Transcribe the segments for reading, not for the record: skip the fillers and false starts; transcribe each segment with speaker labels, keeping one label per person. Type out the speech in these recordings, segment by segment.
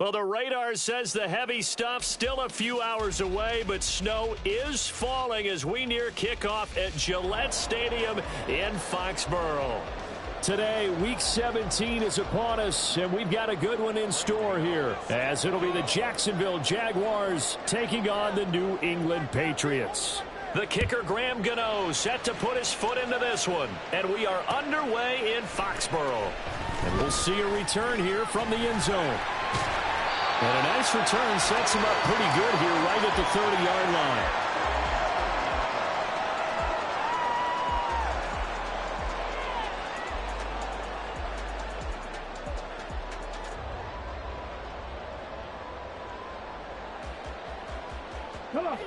Speaker 1: Well, the radar says the heavy stuff still a few hours away, but snow is falling as we near kickoff at Gillette Stadium in Foxborough.
Speaker 2: Today, Week 17 is upon us, and we've got a good one in store here, as it'll be the Jacksonville Jaguars taking on the New England Patriots.
Speaker 1: The kicker, Graham Gano, set to put his foot into this one, and we are underway in Foxborough.
Speaker 2: And we'll see a return here from the end zone. And a nice return sets him up pretty good here right at the 30-yard line.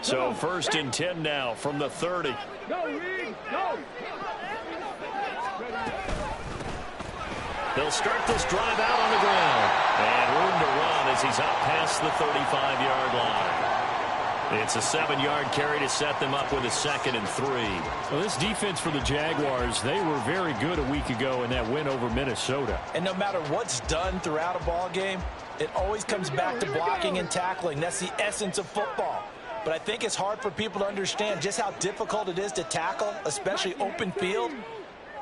Speaker 1: So 1st and 10 now from the 30.
Speaker 3: Go, Reed, go!
Speaker 1: They'll start this drive out on the ground. And room to run as he's up past the 35-yard line. It's a 7-yard carry to set them up with a 2nd and 3.
Speaker 2: Well, this defense for the Jaguars, they were very good a week ago in that win over Minnesota.
Speaker 4: And no matter what's done throughout a ball game, it always comes back to blocking and tackling. That's the essence of football. But I think it's hard for people to understand just how difficult it is to tackle, especially open field.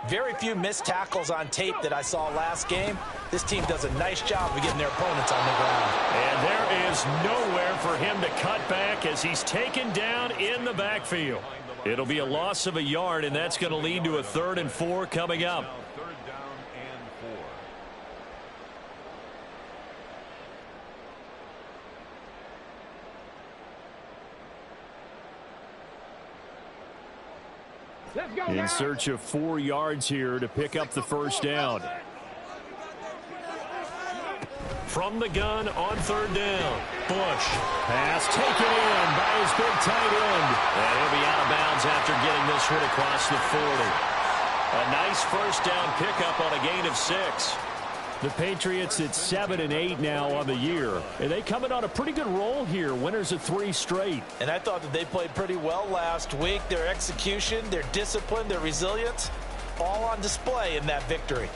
Speaker 4: Very few missed tackles on tape that I saw last game. This team does a nice job of getting their opponents on the ground.
Speaker 1: And there is nowhere for him to cut back as he's taken down in the backfield. It'll be a loss of a yard, and that's going to lead to a 3rd and 4 coming up.
Speaker 2: In search of 4 yards here to pick up the first down.
Speaker 1: From the gun on 3rd down. Bush.
Speaker 2: Pass taken in by his big tight end.
Speaker 1: And he'll be out of bounds after getting this one across the 40. A nice first down pickup on a gain of 6.
Speaker 2: The Patriots at 7-8 now on the year. And they coming on a pretty good roll here. Winners of 3 straight.
Speaker 4: And I thought that they played pretty well last week. Their execution, their discipline, their resilience, all on display in that victory.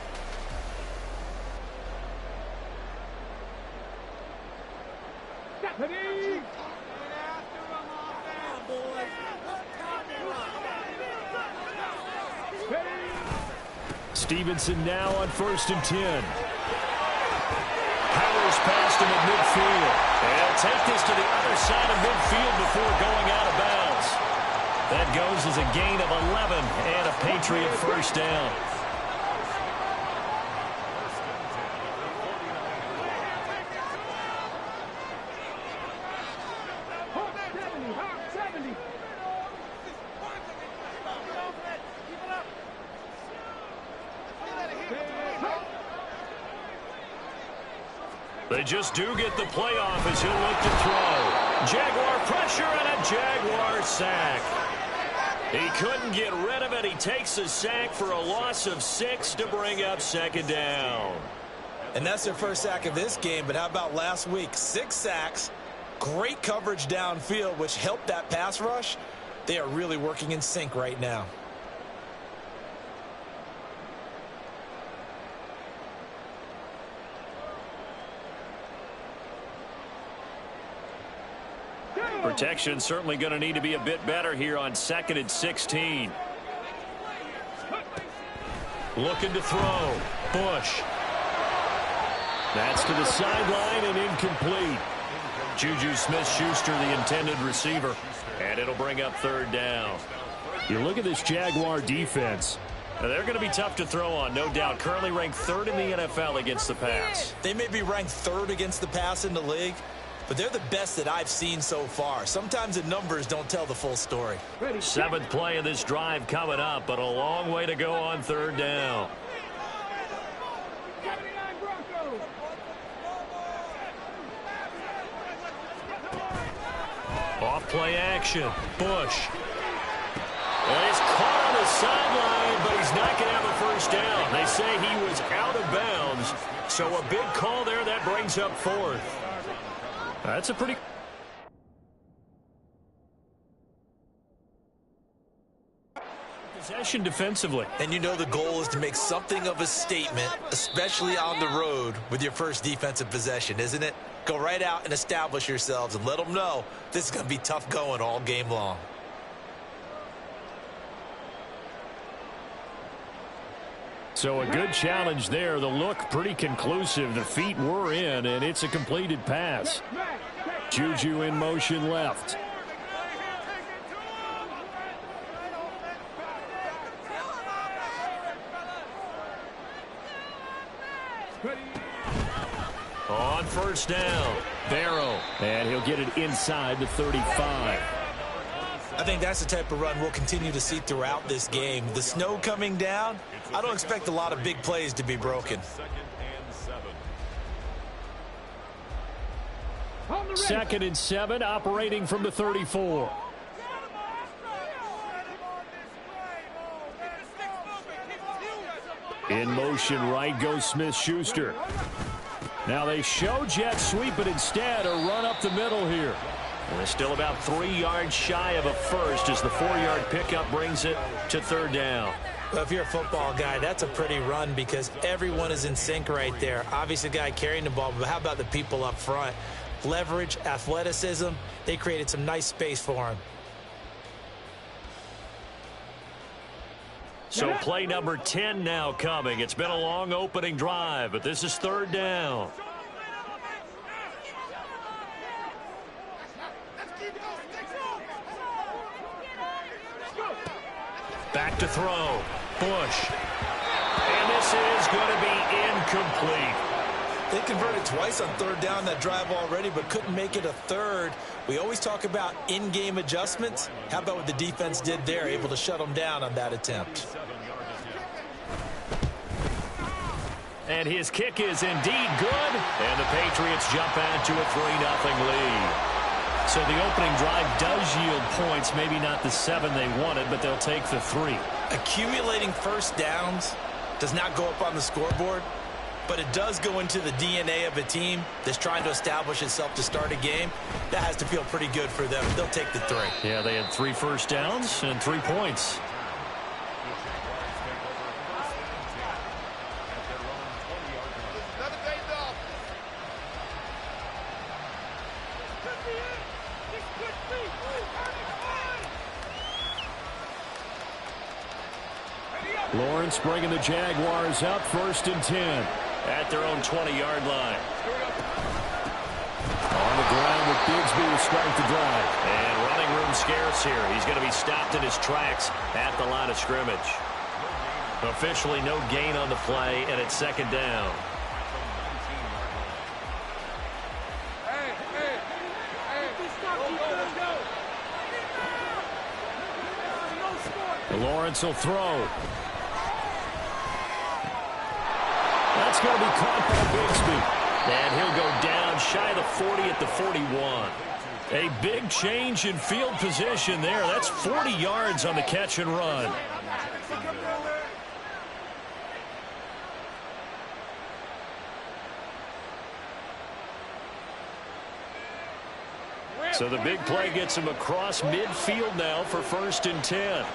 Speaker 2: Stevenson now on 1st and 10.
Speaker 1: Powers past him at midfield. And he'll take this to the other side of midfield before going out of bounds. That goes as a gain of 11 and a Patriot first down. They just do get the playoff as he'll look to throw. Jaguar pressure and a Jaguar sack. He couldn't get rid of it. He takes a sack for a loss of 6 to bring up 2nd down.
Speaker 4: And that's their first sack of this game, but how about last week? 6 sacks, great coverage downfield, which helped that pass rush. They are really working in sync right now.
Speaker 1: Protection certainly going to need to be a bit better here on 2nd and 16. Looking to throw. Bush.
Speaker 2: That's to the sideline and incomplete.
Speaker 1: Juju Smith-Schuster, the intended receiver. And it'll bring up 3rd down.
Speaker 2: You look at this Jaguar defense.
Speaker 1: Now, they're going to be tough to throw on, no doubt. Currently ranked 3rd in the NFL against the pass.
Speaker 4: They may be ranked 3rd against the pass in the league, but they're the best that I've seen so far. Sometimes the numbers don't tell the full story.
Speaker 1: 7th play of this drive coming up, but a long way to go on 3rd down. Off play action. Bush. Well, he's caught on the sideline, but he's not going to have a first down. They say he was out of bounds, so a big call there. That brings up 4th.
Speaker 2: That's a pretty possession defensively.
Speaker 4: And you know the goal is to make something of a statement, especially on the road with your first defensive possession, isn't it? Go right out and establish yourselves and let them know this is going to be tough going all game long.
Speaker 2: So a good challenge there. The look pretty conclusive. The feet were in, and it's a completed pass. Juju in motion left.
Speaker 1: On first down, Barrow.
Speaker 2: And he'll get it inside the 35.
Speaker 4: I think that's the type of run we'll continue to see throughout this game. The snow coming down, I don't expect a lot of big plays to be broken.
Speaker 2: 2nd and 7, operating from the 34. In motion right goes Smith-Schuster. Now they show jet sweep, but instead a run up the middle here.
Speaker 1: And they're still about 3 yards shy of a first as the 4-yard pickup brings it to 3rd down.
Speaker 4: Well, if you're a football guy, that's a pretty run because everyone is in sync right there. Obviously, the guy carrying the ball, but how about the people up front? Leverage, athleticism, they created some nice space for him.
Speaker 1: So play number 10 now coming. It's been a long opening drive, but this is 3rd down. Back to throw. Bush. And this is going to be incomplete.
Speaker 4: They converted twice on 3rd down that drive already, but couldn't make it a 3rd. We always talk about in-game adjustments. How about what the defense did there, able to shut them down on that attempt?
Speaker 1: And his kick is indeed good. And the Patriots jump out to a 3-0 lead. So the opening drive does yield points, maybe not the 7 they wanted, but they'll take the 3.
Speaker 4: Accumulating first downs does not go up on the scoreboard, but it does go into the DNA of a team that's trying to establish itself to start a game. That has to feel pretty good for them. They'll take the 3.
Speaker 1: Yeah, they had 3 first downs and 3 points.
Speaker 2: Lawrence bringing the Jaguars up 1st and 10.
Speaker 1: At their own 20-yard line.
Speaker 2: On the ground with Bigsby to start the drive.
Speaker 1: And running room scarce here. He's going to be stopped in his tracks at the line of scrimmage. Officially no gain on the play, and it's 2nd down.
Speaker 2: Lawrence will throw. That's going to be caught by Bigsby.
Speaker 1: And he'll go down shy of the 40 at the 41. A big change in field position there. That's 40 yards on the catch and run. So the big play gets him across midfield now for 1st and 10.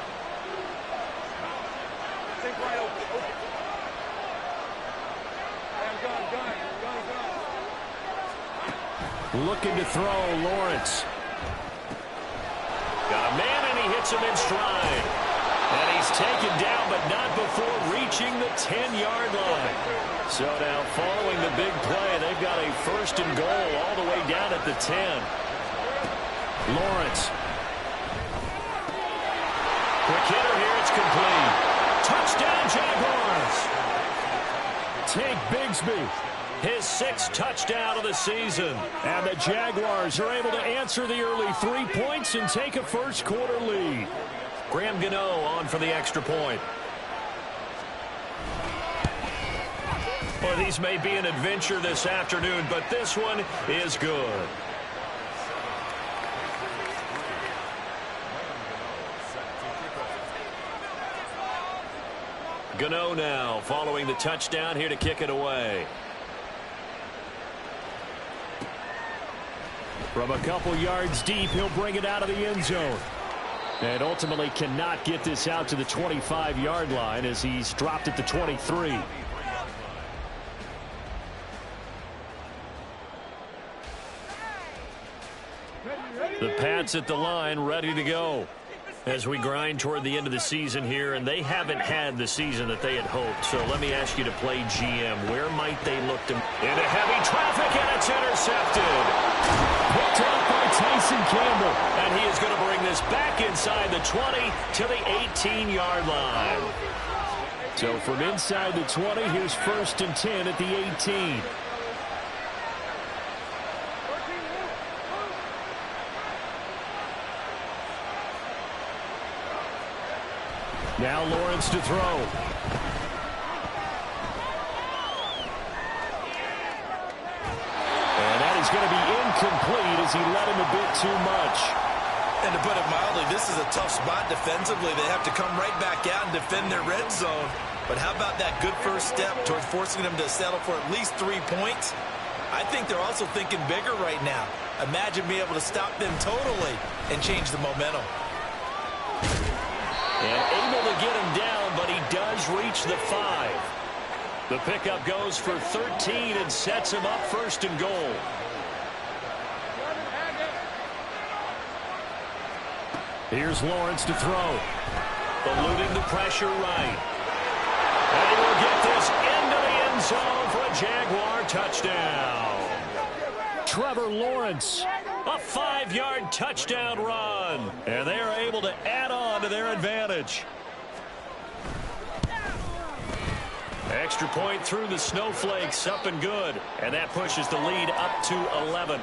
Speaker 2: Looking to throw, Lawrence.
Speaker 1: Got a man, and he hits him in stride. And he's taken down, but not before reaching the 10-yard line. So now, following the big play, they've got a 1st and goal all the way down at the 10.
Speaker 2: Lawrence.
Speaker 1: Quick hitter here, it's complete. Touchdown, Jaguars.
Speaker 2: Take Bigsby.
Speaker 1: His 6th touchdown of the season.
Speaker 2: And the Jaguars are able to answer the early 3 points and take a first-quarter lead.
Speaker 1: Graham Gano on for the extra point. Well, these may be an adventure this afternoon, but this one is good. Gano now following the touchdown here to kick it away.
Speaker 2: From a couple yards deep, he'll bring it out of the end zone. And ultimately cannot get this out to the 25-yard line as he's dropped at the 23. points at the line, ready to go. As we grind toward the end of the season here, and they haven't had the season that they had hoped. So let me ask you to play GM. Where might they look to? Into heavy traffic, and it's intercepted. Picked up by Tyson Campbell. And he is going to bring this back inside the 20 to the 18-yard line. So from inside the 20, here's 1st and 10 at the 18. Now Lawrence to throw. And that is going to be incomplete as he led him a bit too much.
Speaker 4: And to put it mildly, this is a tough spot defensively. They have to come right back out and defend their red zone. But how about that good first step towards forcing them to settle for at least 3 points? I think they're also thinking bigger right now. Imagine being able to stop them totally and change the momentum.
Speaker 2: And able to get him down, but he does reach the 5. The pickup goes for 13 and sets him up 1st and goal. Here's Lawrence to throw. Eluding the pressure right. And he will get this into the end zone for a Jaguar touchdown. Trevor Lawrence, a 5-yard touchdown run. And they are able to add on to their advantage. Extra point through the snowflakes, up and good. And that pushes the lead up to 11.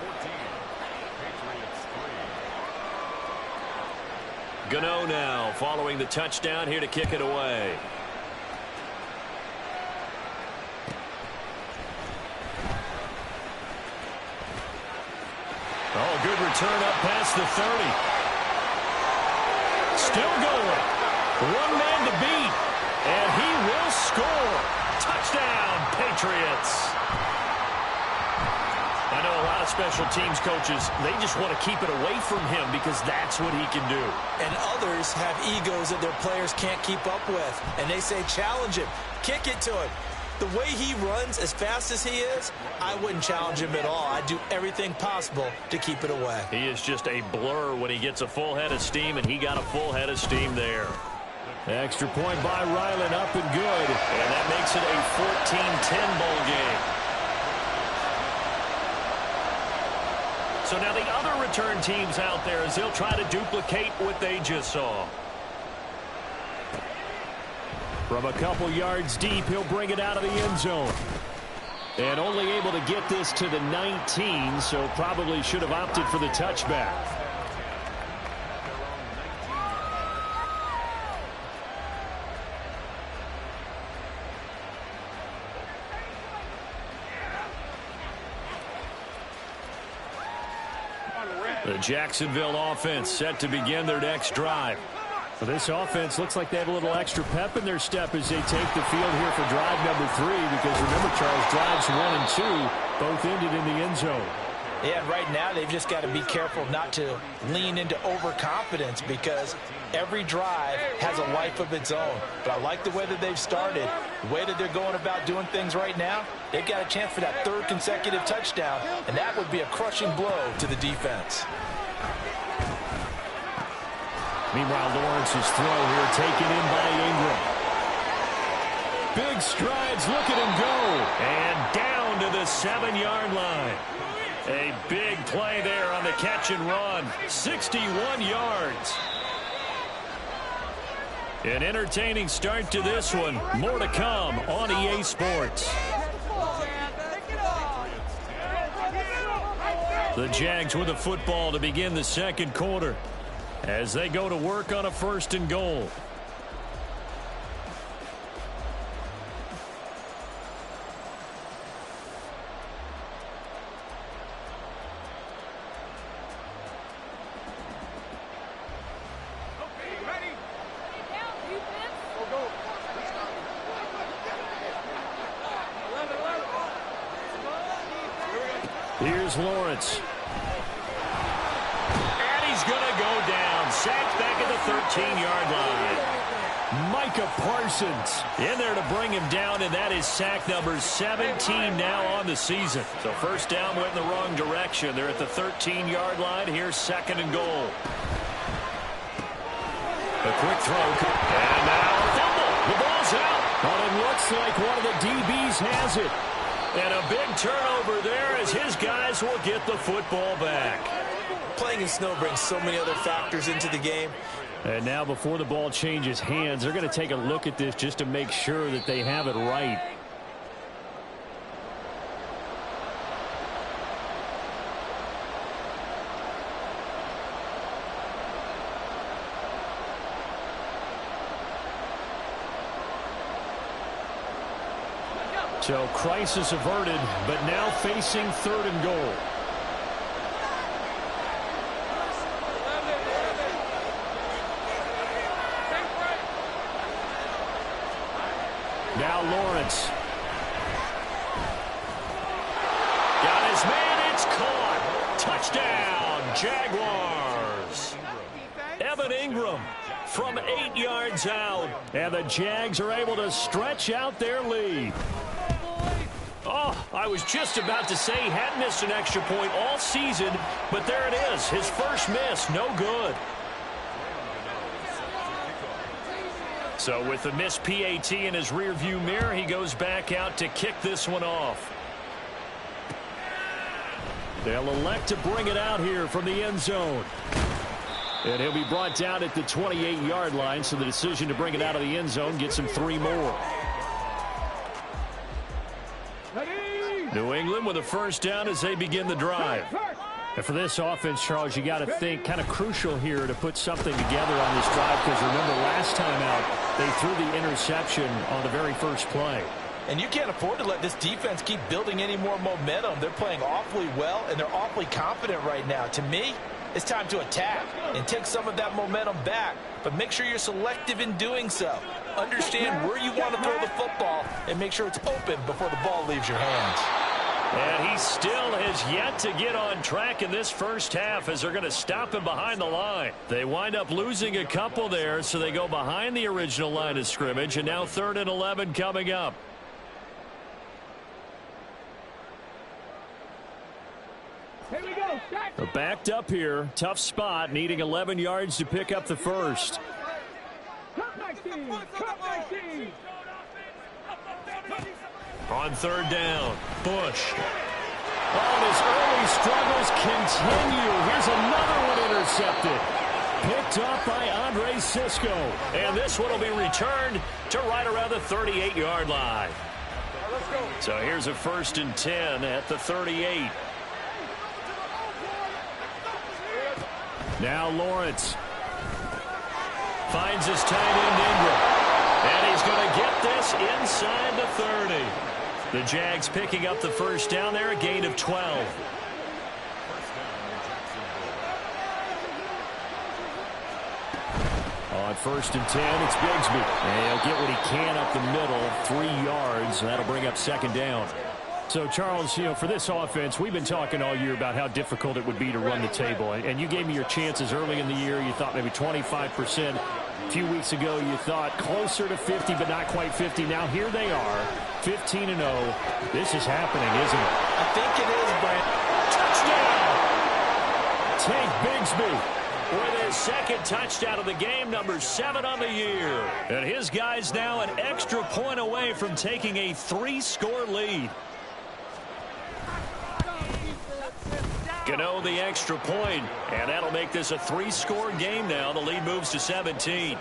Speaker 2: Gano now following the touchdown here to kick it away. Oh, good return up past the 30. Still going. One man to beat. And he will score. Touchdown, Patriots. I know a lot of special teams coaches, they just want to keep it away from him because that's what he can do.
Speaker 4: And others have egos that their players can't keep up with. And they say, challenge him. Kick it to him. The way he runs as fast as he is, I wouldn't challenge him at all. I'd do everything possible to keep it away.
Speaker 2: He is just a blur when he gets a full head of steam, and he got a full head of steam there. Extra point by Ryland, up and good. And that makes it a 14-10 ball game. So now the other return teams out there as they'll try to duplicate what they just saw. From a couple yards deep, he'll bring it out of the end zone. And only able to get this to the 19, so probably should have opted for the touchback. The Jacksonville offense set to begin their next drive. Well, this offense looks like they have a little extra pep in their step as they take the field here for drive number 3, because remember, Charles, drives 1 and 2 both ended in the end zone.
Speaker 4: Yeah, and right now they've just got to be careful not to lean into overconfidence because every drive has a life of its own. But I like the way that they've started, the way that they're going about doing things right now. They've got a chance for that 3rd consecutive touchdown, and that would be a crushing blow to the defense.
Speaker 2: Meanwhile, Lawrence's throw here taken in by Ingram. Big strides, look at him go. And down to the 7-yard line. A big play there on the catch and run. 61 yards. An entertaining start to this one. More to come on EA Sports. The Jags with the football to begin the second quarter as they go to work on a 1st and goal. Here's Lawrence. And he's going to go down. Sacked back at the 13-yard line. Micah Parsons in there to bring him down, and that is sack number 17 now on the season. So first down went in the wrong direction. They're at the 13-yard line. Here's second and goal. A quick throw. And now a fumble. The ball's out. But it looks like one of the DBs has it. And a big turnover there as his guys will get the football back.
Speaker 4: Playing in snow brings so many other factors into the game.
Speaker 2: And now before the ball changes hands, they're going to take a look at this just to make sure that they have it right. So crisis averted, but now facing third and goal. Now Lawrence. Got his man, it's caught. Touchdown, Jaguars. Evan Ingram from 8 yards out. And the Jags are able to stretch out their lead. Oh, I was just about to say he hadn't missed an extra point all season, but there it is. His first miss, no good. So with the missed PAT in his rearview mirror, he goes back out to kick this one off. They'll elect to bring it out here from the end zone. And he'll be brought down at the 28-yard line, so the decision to bring it out of the end zone gets him 3 more. New England with a first down as they begin the drive. And for this offense, Charles, you got to think kind of crucial here to put something together on this drive, because remember last time out they threw the interception on the very first play.
Speaker 4: And you can't afford to let this defense keep building any more momentum. They're playing awfully well, and they're awfully confident right now. To me, it's time to attack and take some of that momentum back, but make sure you're selective in doing so. Understand where you want to throw the football and make sure it's open before the ball leaves your hands.
Speaker 2: And he still has yet to get on track in this first half as they're going to stop him behind the line. They wind up losing a couple there, so they go behind the original line of scrimmage, and now 3rd and 11 coming up.
Speaker 3: Here we go.
Speaker 2: They're backed up here. Tough spot, needing 11 yards to pick up the first. On 3rd down, Bush. Oh, his early struggles continue. Here's another one intercepted. Picked up by Andre Cisco. And this one will be returned to right around the 38-yard line. So here's a 1st and 10 at the 38. Now Lawrence finds his tight end Ingram. And he's going to get this inside the 30. The Jags picking up the first down there, a gain of 12. On 1st and 10, it's Bigsby. And he'll get what he can up the middle, 3 yards, and that'll bring up 2nd down. So, Charles, you know, for this offense, we've been talking all year about how difficult it would be to run the table. And you gave me your chances early in the year. You thought maybe 25%. A few weeks ago, you thought closer to 50, but not quite 50. Now, here they are, 15-0. This is happening, isn't it?
Speaker 4: I think it is, Brent.
Speaker 2: Touchdown! Tank Bigsby with his 2nd touchdown of the game, number 7 on the year. And his guys now an extra point away from taking a 3-score lead. Gano the extra point, and that'll make this a 3-score game now. The lead moves to 17.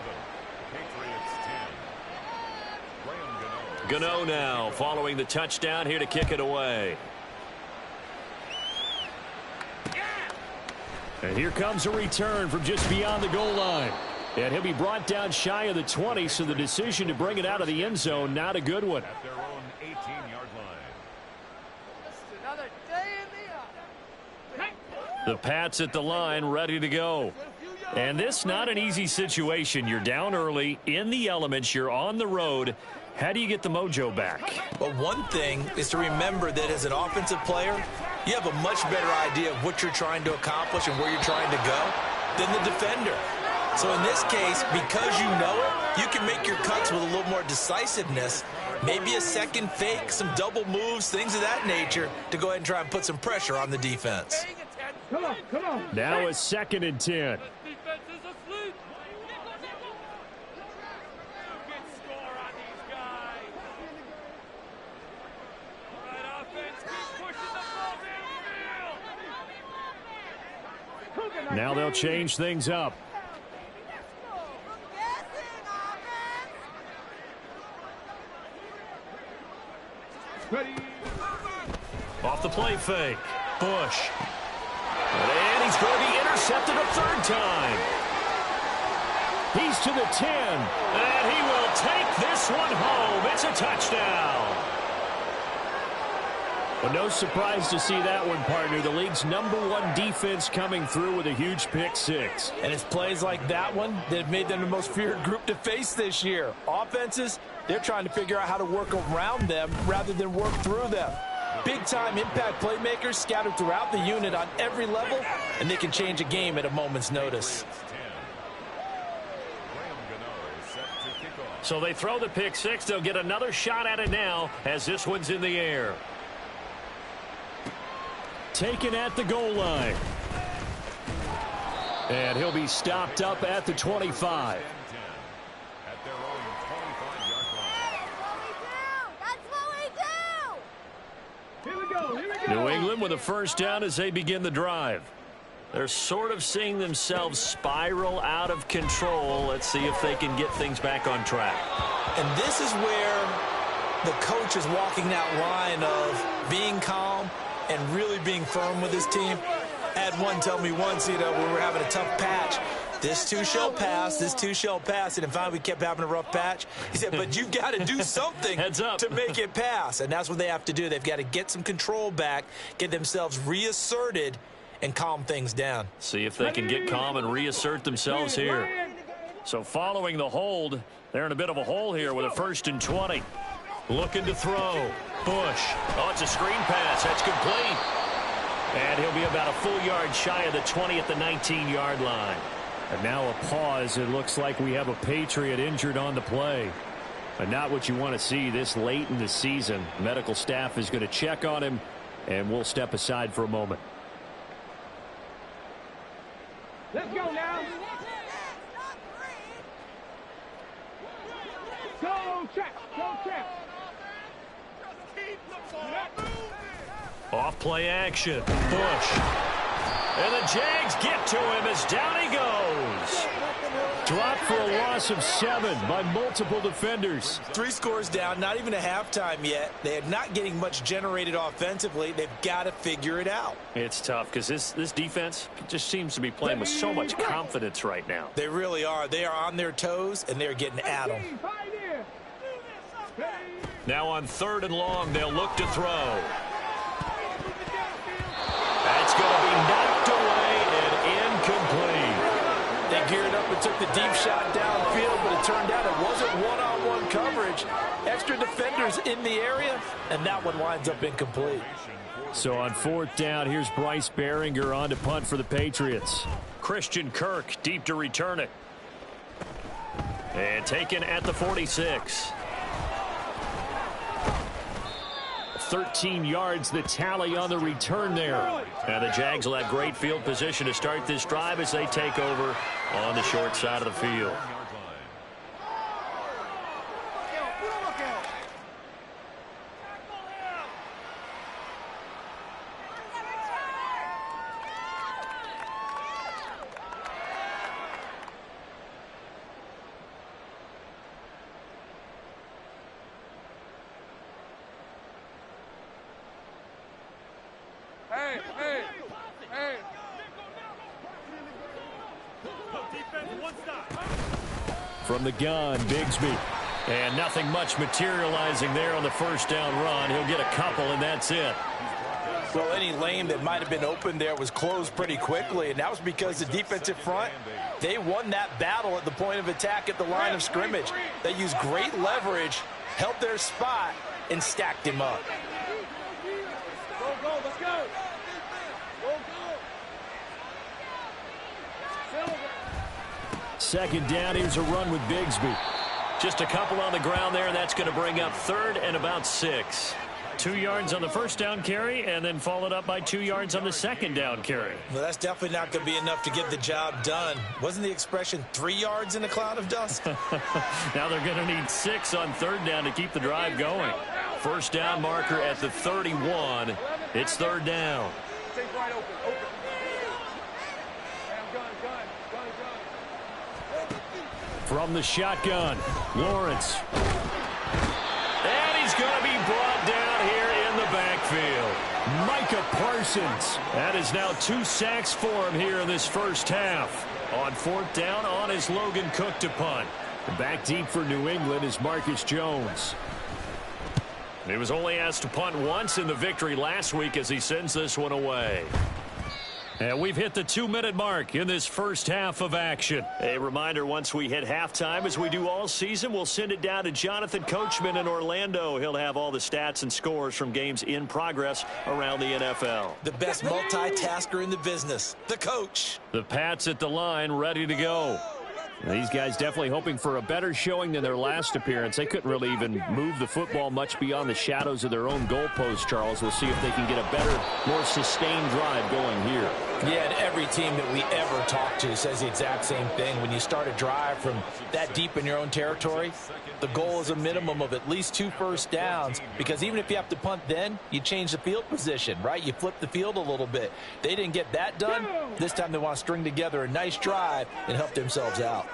Speaker 2: Gano now following the touchdown here to kick it away. And here comes a return from just beyond the goal line. And he'll be brought down shy of the 20, so the decision to bring it out of the end zone, not a good one.
Speaker 3: At their own 18-yard line.
Speaker 5: Another day in the
Speaker 2: The Pats at the line, ready to go. And this not an easy situation. You're down early, in the elements, you're on the road. How do you get the mojo back?
Speaker 4: But one thing is to remember that as an offensive player, you have a much better idea of what you're trying to accomplish and where you're trying to go than the defender. So in this case, because you know it, you can make your cuts with a little more decisiveness. Maybe a second fake, some double moves, things of that nature to go ahead and try and put some pressure on the defense.
Speaker 3: Come on, come on.
Speaker 2: Now a 2nd and 10.
Speaker 3: Defense is asleep. You can score on these guys. All right, offense, keep pushing the ball downfield.
Speaker 2: Now they'll change things up.
Speaker 3: Ready.
Speaker 2: Off the play fake. Bush. And he's going to be intercepted a 3rd time. He's to the 10. And he will take this one home. It's a touchdown. Well, no surprise to see that one, partner. The league's #1 defense coming through with a huge pick 6.
Speaker 4: And it's plays like that one that have made them the most feared group to face this year. Offenses, they're trying to figure out how to work around them rather than work through them. Big-time impact playmakers scattered throughout the unit on every level, and they can change a game at a moment's notice.
Speaker 2: So they throw the pick 6. They'll get another shot at it now as this one's in the air. Taken at the goal line. And he'll be stopped up at the 25. New England with a 1st down as they begin the drive. They're sort of seeing themselves spiral out of control. Let's see if they can get things back on track.
Speaker 4: And this is where the coach is walking that line of being calm and really being firm with his team. I had one tell me once, when we were having a tough patch, this too shall pass, this too shall pass. And in fact, we kept having a rough patch. He said, but you've got to do something
Speaker 2: Heads up.
Speaker 4: to make it pass. And that's what they have to do. They've got to get some control back, get themselves reasserted, and calm things down.
Speaker 2: See if they can get calm and reassert themselves here. So following the hold, they're in a bit of a hole here with a 1st and 20. Looking to throw. Bush. Oh, it's a screen pass. That's complete. And he'll be about a full yard shy of the 20 at the 19-yard line. And now a pause. It looks like we have a Patriot injured on the play. But not what you want to see this late in the season. Medical staff is going to check on him, and we'll step aside for a moment.
Speaker 3: Let's go now. Go, check. Go, check.
Speaker 2: Off play action. Bush. And the Jags get to him as down he goes. Dropped for a loss of 7 by multiple defenders.
Speaker 4: 3 scores down, not even a halftime yet. They are not getting much generated offensively. They've got to figure it out.
Speaker 2: It's tough because this defense just seems to be playing with so much confidence right now.
Speaker 4: They really are. They are on their toes, and they're getting at them.
Speaker 2: Now on 3rd and long, they'll look to throw. That's going to be knocked away and incomplete.
Speaker 4: They geared up and took the deep shot downfield, but it turned out it wasn't one-on-one coverage. Extra defenders in the area, and that one winds up incomplete.
Speaker 2: So on 4th down, here's Bryce Behringer on to punt for the Patriots. Christian Kirk deep to return it. And taken at the 46. 13 yards the tally on the return there. And the Jags will have great field position to start this drive as they take over on the short side of the field.
Speaker 3: Hey.
Speaker 2: From the gun, Bigsby. And nothing much materializing there on the 1st down run. He'll get a couple, and that's it.
Speaker 4: Well, any lane that might have been open there was closed pretty quickly, and that was because the defensive front, they won that battle at the point of attack at the line of scrimmage. They used great leverage, held their spot, and stacked him up.
Speaker 3: Go, let's go. Go.
Speaker 2: second down. Here's a run with Bigsby. Just a couple on the ground there, and that's going to bring up 3rd and about 6. 2 yards on the first down carry, and then followed up by 2 yards on the second down carry.
Speaker 4: Well, that's definitely not going to be enough to get the job done. Wasn't the expression 3 yards in a cloud of dust?
Speaker 2: Now they're going to need 6 on 3rd down to keep the drive going. First down marker at the 31. It's 3rd down.
Speaker 3: Stay wide open.
Speaker 2: From the shotgun, Lawrence. And he's going to be brought down here in the backfield. Micah Parsons. That is now 2 sacks for him here in this first half. On 4th down on his Logan Cook to punt. Back deep for New England is Marcus Jones. He was only asked to punt once in the victory last week as he sends this one away. And we've hit the 2-minute mark in this first half of action. A reminder, once we hit halftime, as we do all season, we'll send it down to Jonathan Coachman in Orlando. He'll have all the stats and scores from games in progress around the NFL.
Speaker 4: The best multitasker in the business, the coach.
Speaker 2: The Pats at the line, ready to go. These guys definitely hoping for a better showing than their last appearance. They couldn't really even move the football much beyond the shadows of their own goalpost, Charles. We'll see if they can get a better, more sustained drive going here.
Speaker 4: Yeah, and every team that we ever talk to says the exact same thing. When you start a drive from that deep in your own territory, the goal is a minimum of at least 2 first downs, because even if you have to punt then, you change the field position, right? You flip the field a little bit. They didn't get that done. This time they want to string together a nice drive and help themselves out.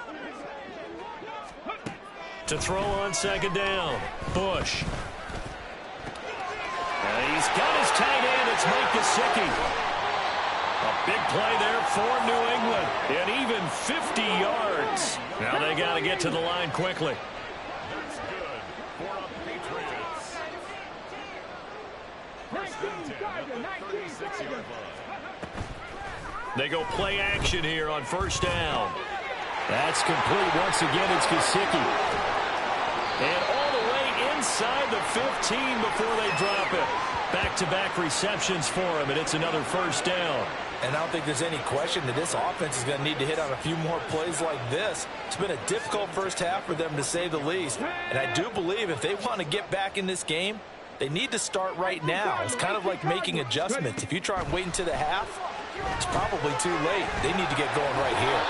Speaker 2: To throw on second down, Bush. And he's got his tight end. It's Mike Gesicki. A big play there for New England. And even 50 yards. Now they got to get to the line quickly. They go play action here on first down. That's complete. Once again, it's Gesicki. And all the way inside the 15 before they drop it. Back-to-back receptions for him, and it's another first down.
Speaker 4: And I don't think there's any question that this offense is going to need to hit on a few more plays like this. It's been a difficult first half for them, to say the least. And I do believe if they want to get back in this game, they need to start right now. It's kind of like making adjustments. If you try and wait until the half, it's probably too late. They need to get going right here.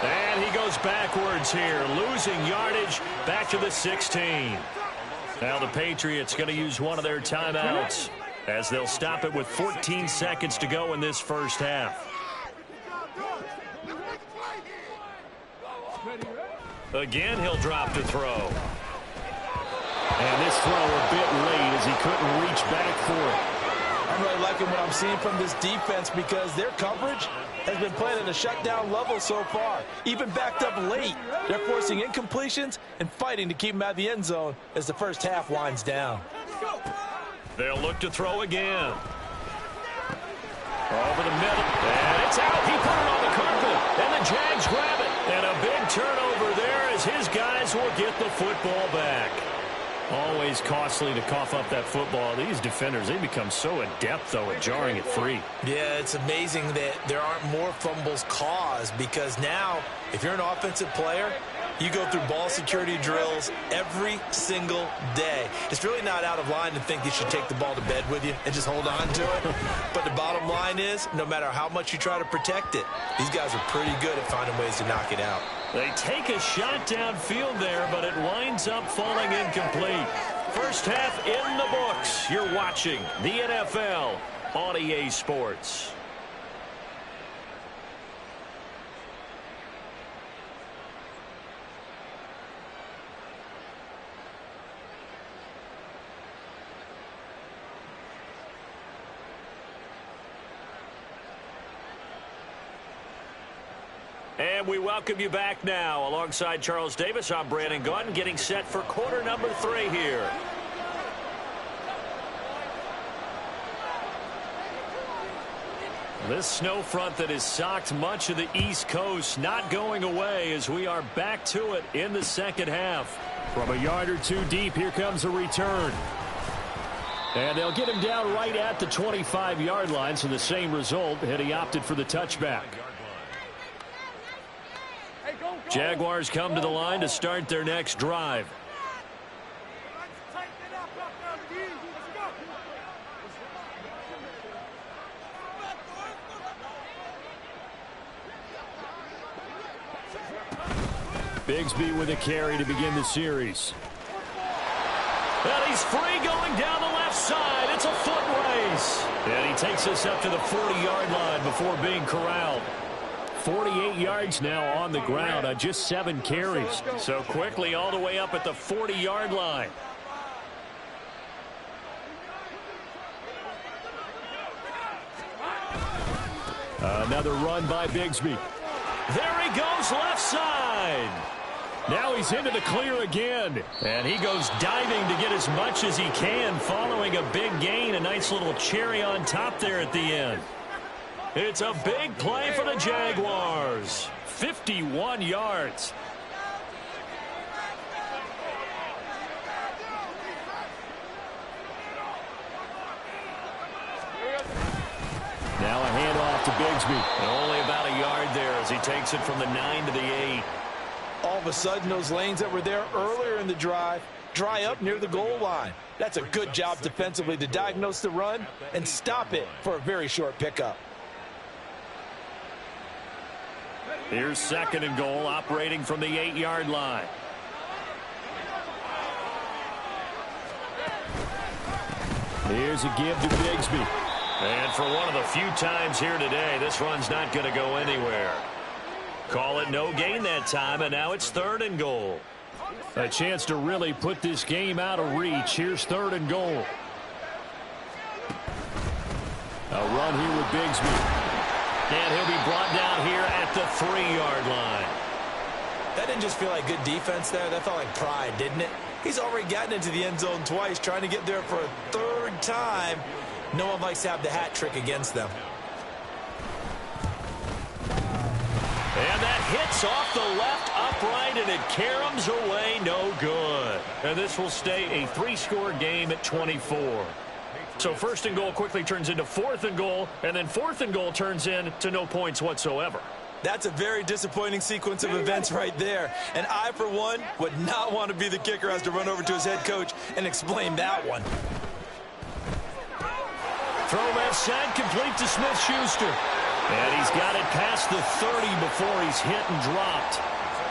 Speaker 2: And he goes backwards here, losing yardage back to the 16. Now the Patriots going to use one of their timeouts as they'll stop it with 14 seconds to go in this first half. Again, he'll drop to throw. And this throw a bit late as he couldn't reach back for it.
Speaker 4: I'm really liking what I'm seeing from this defense, because their coverage has been playing at a shutdown level so far. Even backed up late, they're forcing incompletions and fighting to keep them out of the end zone as the first half winds down.
Speaker 2: They'll look to throw again. Over the middle, and it's out. He put it on the carpet, and the Jags grab it. And a big turnover there as his guys will get the football back. Always costly to cough up that football. These defenders, they become so adept, though, at jarring it free.
Speaker 4: Yeah, it's amazing that there aren't more fumbles caused, because now, if you're an offensive player, you go through ball security drills every single day. It's really not out of line to think you should take the ball to bed with you and just hold on to it. But the bottom line is, no matter how much you try to protect it, these guys are pretty good at finding ways to knock it out.
Speaker 2: They take a shot downfield there, but it winds up falling incomplete. First half in the books. You're watching the NFL on EA Sports. And we welcome you back now. Alongside Charles Davis, I'm Brandon Gunn, getting set for quarter number 3 here. This snow front that has socked much of the East Coast not going away as we are back to it in the second half. From a yard or two deep, here comes a return. And they'll get him down right at the 25-yard line, so the same result, and he opted for the touchback.
Speaker 3: Hey, go,
Speaker 2: Jaguars come to the line to start their next drive. Bigsby with a carry to begin the series.
Speaker 1: And he's free going down the left side. It's a foot race.
Speaker 2: And he takes us up to the 40-yard line before being corralled. 48 yards now on the ground on just 7 carries.
Speaker 1: So quickly all the way up at the 40-yard line.
Speaker 2: Another run by Bigsby.
Speaker 1: There he goes left side.
Speaker 2: Now he's into the clear again.
Speaker 1: And he goes diving to get as much as he can following a big gain. A nice little cherry on top there at the end. It's a big play for the Jaguars.
Speaker 2: 51 yards. Now a handoff to Bigsby.
Speaker 1: And only about a yard there as he takes it from the 9 to the 8.
Speaker 4: All of a sudden, those lanes that were there earlier in the drive dry up near the goal line. That's a good job defensively to diagnose the run and stop it for a very short pickup.
Speaker 2: Here's 2nd and goal, operating from the 8-yard line. Here's a give to Bigsby.
Speaker 1: And for one of the few times here today, this run's not going to go anywhere. Call it no gain that time, and now it's 3rd and goal.
Speaker 2: A chance to really put this game out of reach. Here's 3rd and goal. A run here with Bigsby.
Speaker 1: And he'll be brought down here at the 3-yard line.
Speaker 4: That didn't just feel like good defense there. That felt like pride, didn't it? He's already gotten into the end zone twice, trying to get there for a 3rd time. No one likes to have the hat trick against them.
Speaker 1: And that hits off the left upright, and it caroms away no good. And this will stay a 3-score game at 24. So 1st and goal quickly turns into 4th and goal, and then 4th and goal turns into no points whatsoever.
Speaker 4: That's a very disappointing sequence of events right there. And I, for one, would not want to be the kicker who has to run over to his head coach and explain that one.
Speaker 1: Throw left side, complete to Smith-Schuster. And he's got it past the 30 before he's hit and dropped.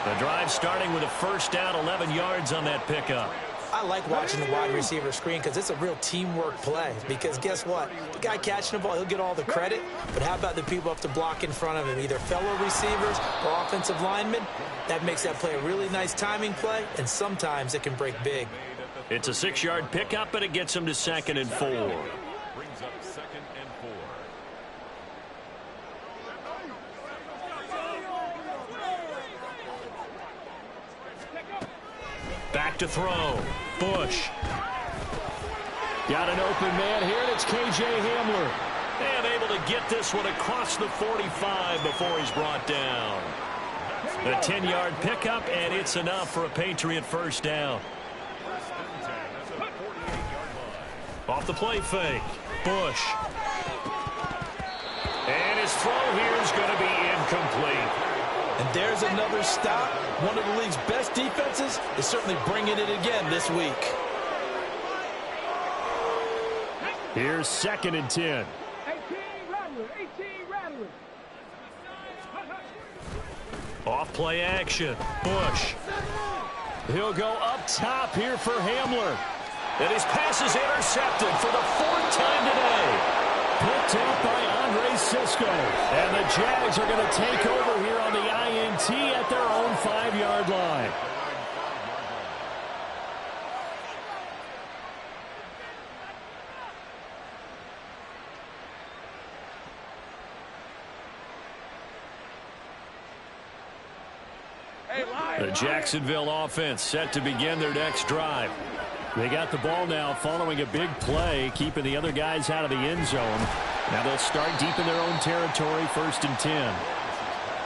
Speaker 1: The drive starting with a 1st down, 11 yards on that pickup.
Speaker 4: I like watching the wide receiver screen because it's a real teamwork play. Because guess what? The guy catching the ball, he'll get all the credit. But how about the people up to block in front of him, either fellow receivers or offensive linemen? That makes that play a really nice timing play, and sometimes it can break big.
Speaker 1: It's a 6-yard pickup, and it gets him to 2nd and 4.
Speaker 2: Brings up 2nd and 4.
Speaker 1: Back to throw. Bush.
Speaker 2: Got an open man here, and it's K.J. Hamler.
Speaker 1: And able to get this one across the 45 before he's brought down. A 10-yard pickup, and it's enough for a Patriot 1st down. Off the play fake. Bush. And his throw here is going to be incomplete.
Speaker 4: And there's another stop. One of the league's best defenses is certainly bringing it again this week.
Speaker 2: Here's 2nd and 10.
Speaker 3: 18 rattlers, 18 rattlers.
Speaker 1: Off play action. Bush.
Speaker 2: He'll go up top here for Hamler.
Speaker 1: And his pass is intercepted for the 4th time today.
Speaker 2: Picked up by Andre Sisco. And the Jags are going to take over here on the INT at their own 5-yard line. The Jacksonville offense set to begin their next drive. They got the ball now following a big play, keeping the other guys out of the end zone. Now they'll start deep in their own territory, 1st and 10.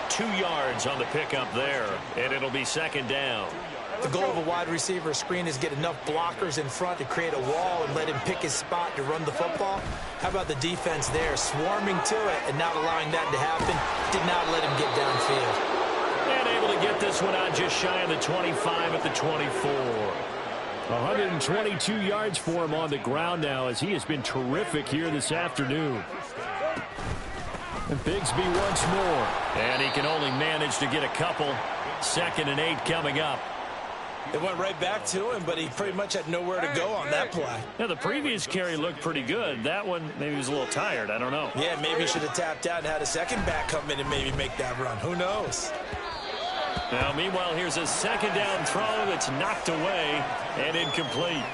Speaker 1: 2 yards on the pickup there, and it'll be 2nd down.
Speaker 4: The goal of a wide receiver screen is get enough blockers in front to create a wall and let him pick his spot to run the football. How about the defense there, swarming to it and not allowing that to happen? Did not let him get downfield.
Speaker 1: And able to
Speaker 2: get this one out just shy of the 25 at the 24.
Speaker 1: 122 yards for him on the ground now as he has been terrific here this afternoon. And Bigsby once more.
Speaker 2: And he can only manage to get a couple. 2nd and 8 coming up.
Speaker 4: It went right back to him, but he pretty much had nowhere to go on that play.
Speaker 2: Now, the previous carry looked pretty good. That one, maybe he was a little tired. I don't know.
Speaker 4: Yeah, maybe he should have tapped out and had a second back come in and maybe make that run. Who knows?
Speaker 2: Now, meanwhile, here's a 2nd down throw that's knocked away and incomplete.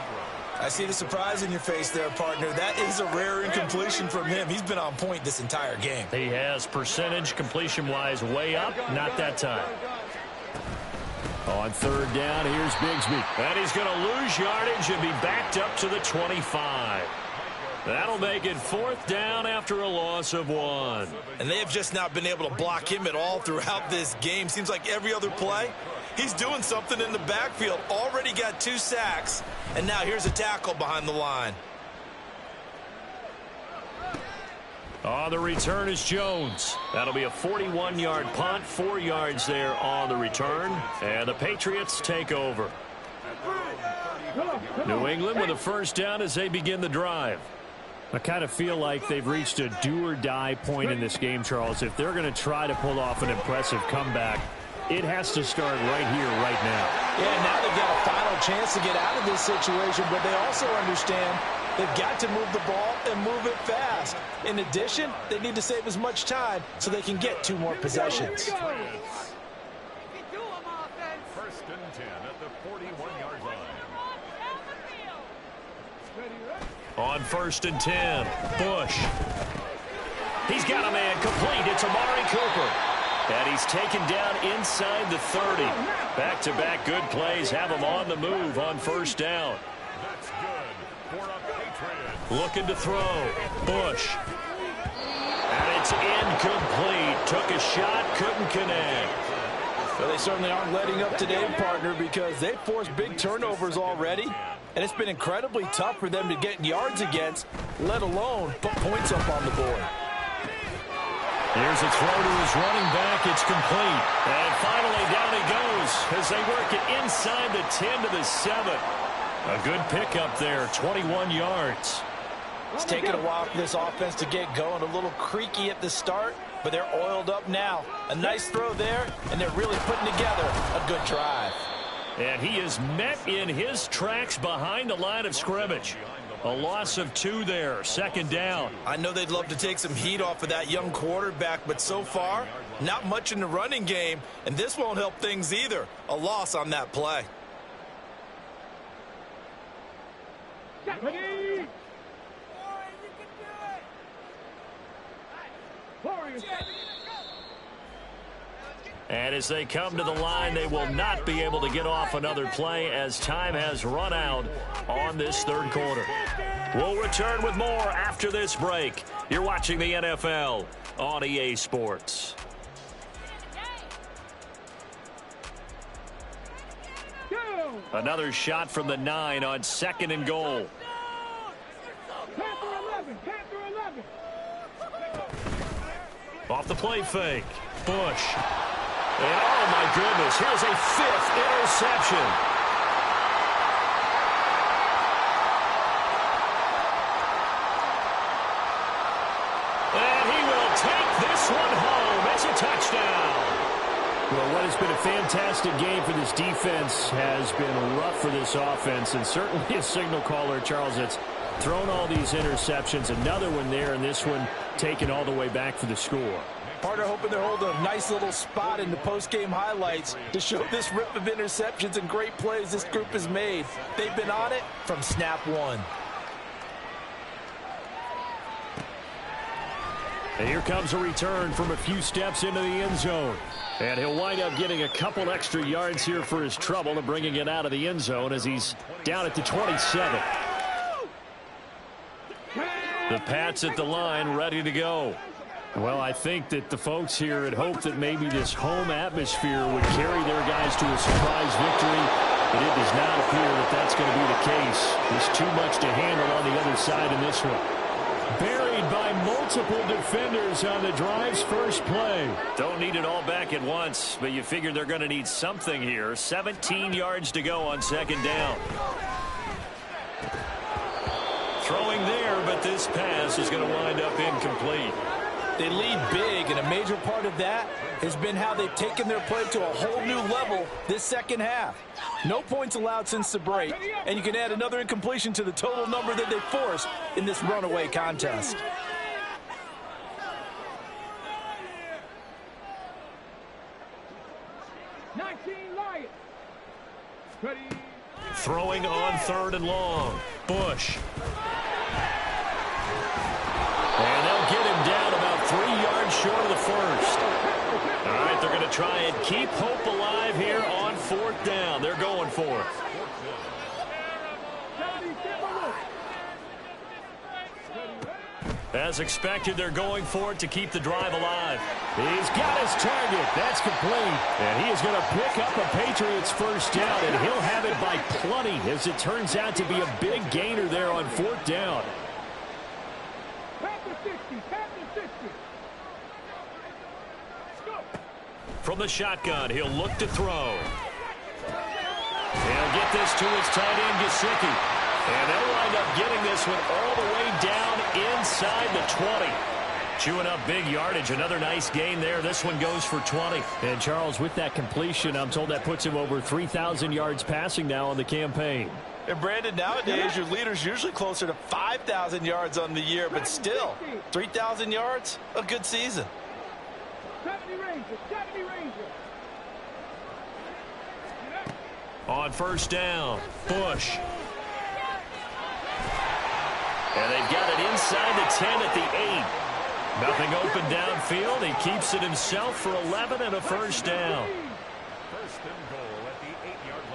Speaker 4: I see the surprise in your face there, partner. That is a rare incompletion from him. He's been on point this entire game.
Speaker 2: He has percentage completion-wise way up. Not that time.
Speaker 1: On 3rd down, here's Bigsby.
Speaker 2: And he's going to lose yardage and be backed up to the 25. That'll make it 4th down after a loss of 1.
Speaker 4: And they have just not been able to block him at all throughout this game. Seems like every other play, he's doing something in the backfield. Already got 2 sacks, and now here's a tackle behind the line.
Speaker 2: On the return is Jones. That'll be a 41-yard punt, 4 yards there on the return. And the Patriots take over. New England with a 1st down as they begin the drive.
Speaker 1: I kind of feel like they've reached a do-or-die point in this game, Charles. If they're going to try to pull off an impressive comeback, it has to start right here, right now.
Speaker 4: Yeah, now they've got a final chance to get out of this situation, but they also understand they've got to move the ball and move it fast. In addition, they need to save as much time so they can get 2 more possessions.
Speaker 3: 1st
Speaker 5: and 10 at the 41-yard line.
Speaker 2: On 1st and 10, Bush. He's got a man complete. It's Amari Cooper. And he's taken down inside the 30. Back-to-back good plays have him on the move on 1st down.
Speaker 5: That's good for a Patriot.
Speaker 2: Looking to throw. Bush. And it's incomplete. Took a shot, couldn't connect.
Speaker 4: Well, they certainly aren't letting up today, partner, because they've forced big turnovers already. And it's been incredibly tough for them to get yards against, let alone put points up on the board.
Speaker 2: Here's a throw to his running back. It's complete. And finally down he goes as they work it inside the 10 to the 7. A good pickup there, 21 yards.
Speaker 4: It's taken a while for this offense to get going. A little creaky at the start, but they're oiled up now. A nice throw there, and they're really putting together a good drive.
Speaker 2: And he is met in his tracks behind the line of scrimmage. A loss of 2 there, 2nd down.
Speaker 4: I know they'd love to take some heat off of that young quarterback, but so far, not much in the running game, and this won't help things either. A loss on that play.
Speaker 2: And as they come to the line, they will not be able to get off another play as time has run out on this 3rd quarter. We'll return with more after this break. You're watching the NFL on EA Sports. Another shot from the 9 on 2nd and goal. Off the play fake. Bush. And oh my goodness, here's a 5th interception. And he will take this one home. It's a touchdown.
Speaker 1: Well, what has been a fantastic game for this defense has been rough for this offense, and certainly a signal caller, Charles, that's thrown all these interceptions. Another one there, and this one taken all the way back for the score.
Speaker 4: Partner hoping they're holding a nice little spot in the post-game highlights to show this rip of interceptions and great plays this group has made. They've been on it from snap 1.
Speaker 1: And here comes a return from a few steps into the end zone. And he'll wind up getting a couple extra yards here for his trouble and bringing it out of the end zone as he's down at the 27.
Speaker 2: The Pats at the line, ready to go.
Speaker 1: Well, I think that the folks here had hoped that maybe this home atmosphere would carry their guys to a surprise victory, but it does not appear that that's going to be the case. There's too much to handle on the other side in this one.
Speaker 6: Buried by multiple defenders on the drive's first play.
Speaker 2: Don't need it all back at once, but you figure they're going to need something here. 17 yards to go on second down. Throwing there, but this pass is going to wind up incomplete.
Speaker 4: They lead big, and a major part of that has been how they've taken their play to a whole new level this second half. No points allowed since the break, and you can add another incompletion to the total number that they forced in this runaway contest.
Speaker 2: Throwing on third and long. Bush. And they'll get him down about 3 yards short of the first. All right, they're going to try and keep hope alive here on fourth down. They're going for it. As expected, they're going for it to keep the drive alive.
Speaker 6: He's got his target. That's complete. And he is going to pick up a Patriots first down, and he'll have it by plenty as it turns out to be a big gainer there on fourth down.
Speaker 2: From the shotgun, he'll look to throw. He'll get this to his tight end, Gesicki. And they'll wind up getting this one all the way down inside the 20. Chewing up big yardage. Another nice gain there. This one goes for 20.
Speaker 6: And Charles, with that completion, I'm told that puts him over 3,000 yards passing now on the campaign.
Speaker 4: And Brandon, nowadays your leader's usually closer to 5,000 yards on the year, but still, 3,000 yards, a good season.
Speaker 3: 70 Ranger.
Speaker 2: On first down, Bush. And they've got it inside the 10 at the 8. Nothing open downfield. He keeps it himself for 11 and a first down.
Speaker 5: First and goal at the 8-yard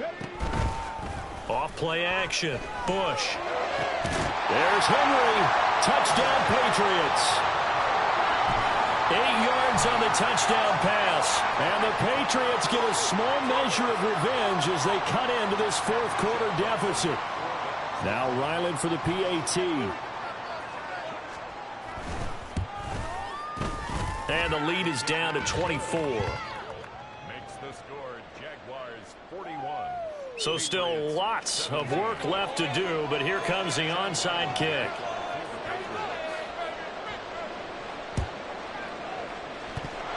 Speaker 5: line.
Speaker 2: Off play action. Bush.
Speaker 6: There's Henry. Touchdown, Patriots.
Speaker 2: 8 yards on the touchdown pass.
Speaker 6: And the Patriots get a small measure of revenge as they cut into this fourth quarter deficit. Now Ryland for the PAT.
Speaker 2: And the lead is down to 24.
Speaker 5: Makes the score Jaguars 41.
Speaker 2: So still lots of work left to do, but here comes the onside kick.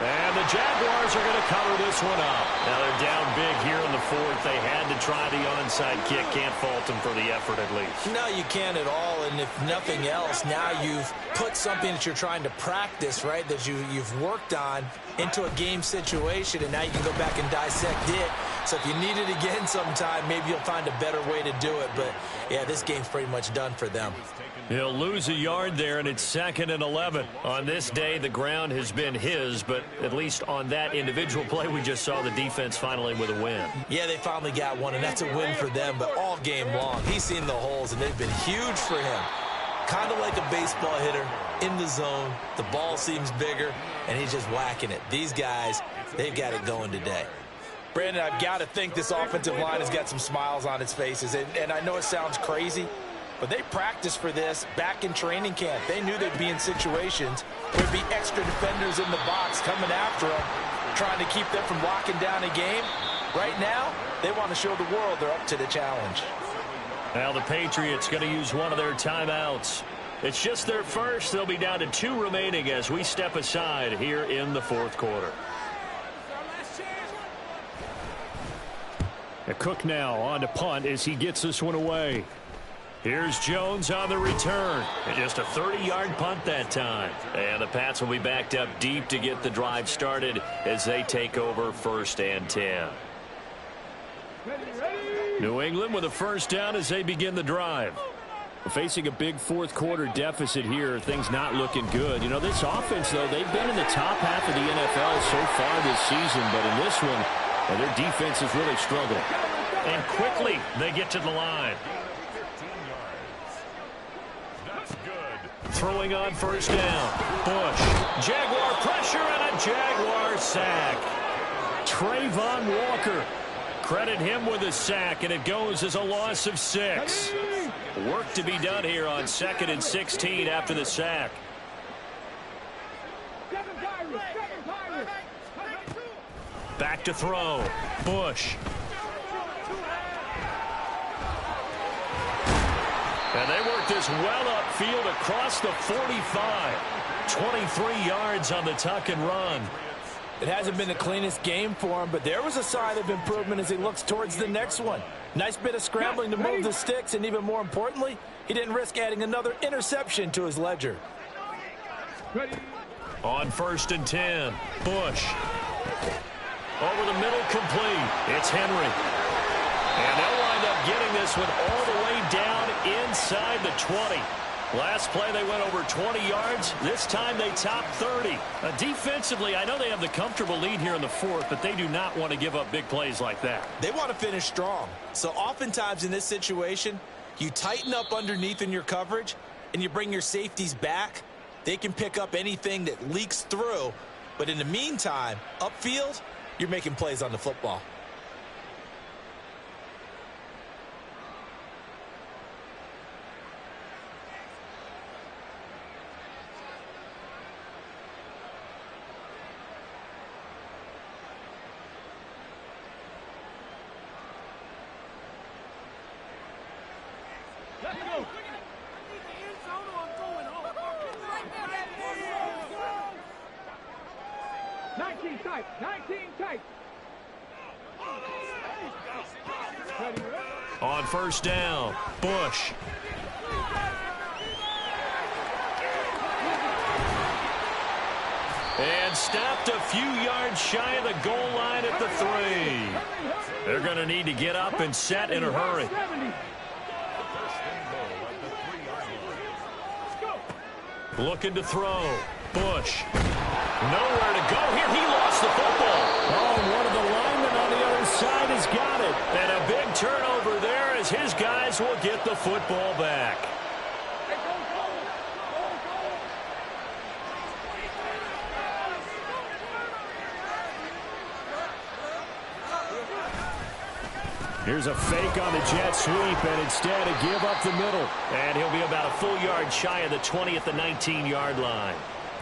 Speaker 2: And the Jaguars are going to cover this one up. Now they're down big here in the fourth. They had to try the onside kick. Can't fault them for the effort at least.
Speaker 4: No, you can't at all. And if nothing else, now you've put something that you're trying to practice, right, that you've worked on into a game situation, and now you can go back and dissect it. So if you need it again sometime, maybe you'll find a better way to do it. But, yeah, this game's pretty much done for them.
Speaker 2: He'll lose a yard there, and it's 2nd and 11. On this day, the ground has been his, but at least on that individual play, we just saw the defense finally with a win.
Speaker 4: Yeah, they finally got one, and that's a win for them, but all game long. He's seen the holes, and they've been huge for him. Kind of like a baseball hitter in the zone. The ball seems bigger, and he's just whacking it. These guys, they've got it going today. Brandon, I've got to think this offensive line has got some smiles on its faces, and I know it sounds crazy, but they practiced for this back in training camp. They knew they'd be in situations where there'd be extra defenders in the box coming after them, trying to keep them from locking down a game. Right now, they want to show the world they're up to the challenge.
Speaker 2: Now the Patriots going to use one of their timeouts. It's just their first. They'll be down to 2 remaining as we step aside here in the fourth quarter.
Speaker 6: Cook now on to punt as he gets this one away.
Speaker 2: Here's Jones on the return. And just a 30-yard punt that time. And the Pats will be backed up deep to get the drive started as they take over 1st and 10.
Speaker 6: New England with a first down as they begin the drive. Facing a big fourth quarter deficit here, things not looking good. You know, this offense, though, they've been in the top half of the NFL so far this season, but in this one, their defense is really struggling.
Speaker 2: And quickly, they get to the line.
Speaker 5: 15 yards. That's good.
Speaker 2: Throwing on first down. Bush. Jaguar pressure and a Jaguar sack. Trayvon Walker. Credit him with a sack, and it goes as a loss of 6. Work to be done here on 2nd and 16 after the sack. Back to throw. Bush. And they work this well upfield across the 45. 23 yards on the tuck and run.
Speaker 4: It hasn't been the cleanest game for him, but there was a sign of improvement as he looks towards the next one. Nice bit of scrambling to move the sticks, and even more importantly, he didn't risk adding another interception to his ledger.
Speaker 2: On 1st and 10, Bush. Over the middle, complete. It's Henry. And they'll wind up getting this one all the way down inside the 20. Last play, they went over 20 yards. This time, they topped 30. Defensively, I know they have the comfortable lead here in the 4th, but they do not want to give up big plays like that.
Speaker 4: They want to finish strong. So oftentimes in this situation, you tighten up underneath in your coverage, and you bring your safeties back. They can pick up anything that leaks through. But in the meantime, upfield, you're making plays on the football.
Speaker 3: Let's go. 19 tight. 19 tight.
Speaker 2: On 1st down, Bush. And stopped a few yards shy of the goal line at the 3. They're going to need to get up and set in a hurry. Looking to throw. Bush. Nowhere to go here. He lost the football.
Speaker 6: Oh, one of the linemen on the other side has got it.
Speaker 2: And a big turnover there as his guys will get the football back.
Speaker 6: Here's a fake on the jet sweep, and instead a give up the middle.
Speaker 2: And he'll be about a full yard shy of the 20 at the 19-yard line.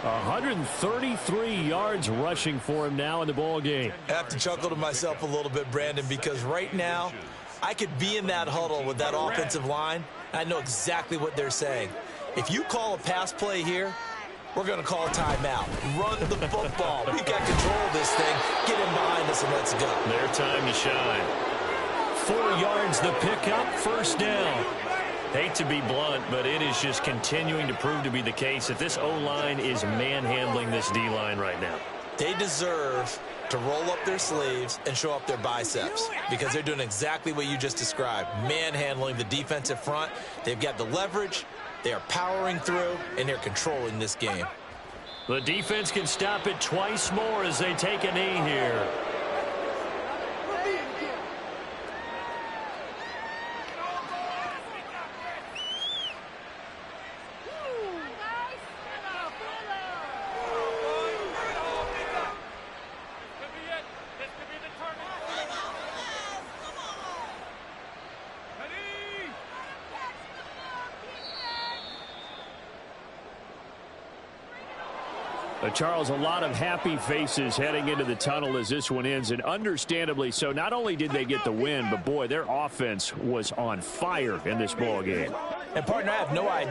Speaker 6: 133 yards rushing for him now in the ball game.
Speaker 4: I have to chuckle to myself a little bit, Brandon, because right now I could be in that huddle with that offensive line. I know exactly what they're saying. If you call a pass play here, we're going to call a timeout. Run the football. We've got control of this thing. Get in behind us and let's go.
Speaker 2: Their time to shine. 4 yards the pickup, 1st down. Hate to be blunt, but it is just continuing to prove to be the case that this O-line is manhandling this D-line right now.
Speaker 4: They deserve to roll up their sleeves and show up their biceps because they're doing exactly what you just described, manhandling the defensive front. They've got the leverage, they are powering through, and they're controlling this game.
Speaker 2: The defense can stop it twice more as they take a knee here.
Speaker 6: Charles, a lot of happy faces heading into the tunnel as this one ends, and understandably so. Not only did they get the win, but boy, their offense was on fire in this ball game.
Speaker 4: And partner, I have no idea